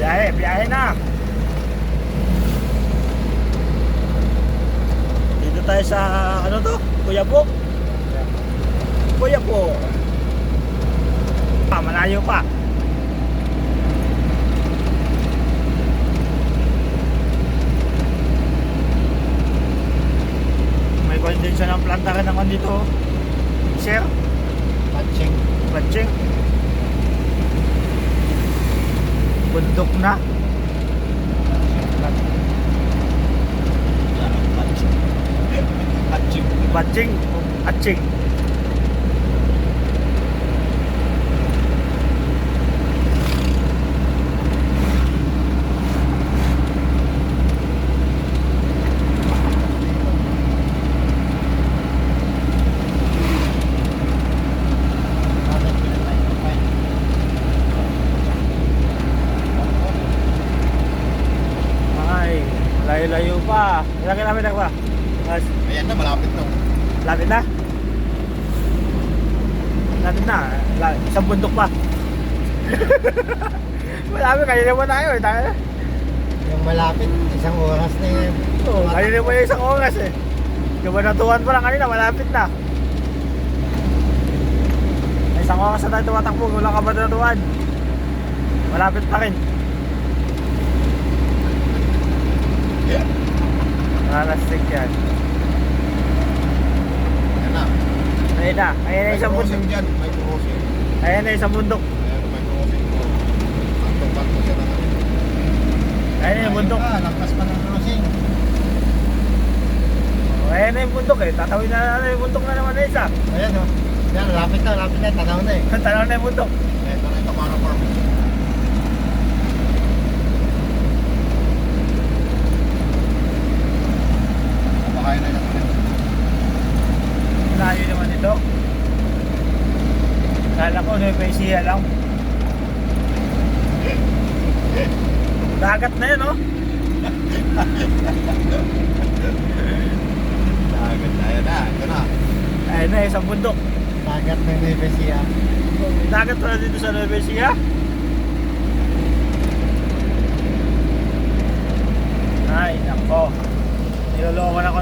Biyahe, biyahe na. Dito tayo sa ano to? Kuyapo. Kuyapo. Malayo pa. May kondensya ng planta ka naman dito. Sir, Patching. Batching. Bundok na. Patching. Batching. Atching. Ay, layo-layo pa. Ilang kilometer pa? Ayan na, malapit na. Lapit na? Lapit na. Isang bundok pa. Malapit, kanina mo tayo eh. Tayo. Yung malapit, isang oras na yun. Oo, kanina mo yung isang oras eh. Diba natuwan pa lang kanina, malapit na. May isang oras na tayo tumatakbo, wala ka ba natuwan? Malapit pa rin. Nalastik yan. Ayan na. Ayun na, ayun na May isang bundok. crossing dyan, may crossing. Ayun na isang bundok. Ayan, may crossing po. Kanto-kanto siya na kami. Ayun na yung bundok. Lampas pa ng crossing. Ayun na yung bundok eh. Tatawin na yung bundok na naman na isa. Ayan o. Ayan, lapit na, tanaw na eh. Tanaw na yung bundok. Ito na ito, para farm. Bahay na yan. Layo naman ito. Kala ko Nueva Ecija lang. Dagat na yun oh. Dagat na yan na. Ito na. Ayun na isang bundok. Dagat na Nevesia. Dagat na dito sa Nueva Ecija. Ay nako. Nilolokohan ako.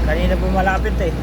Kanina po malapit eh.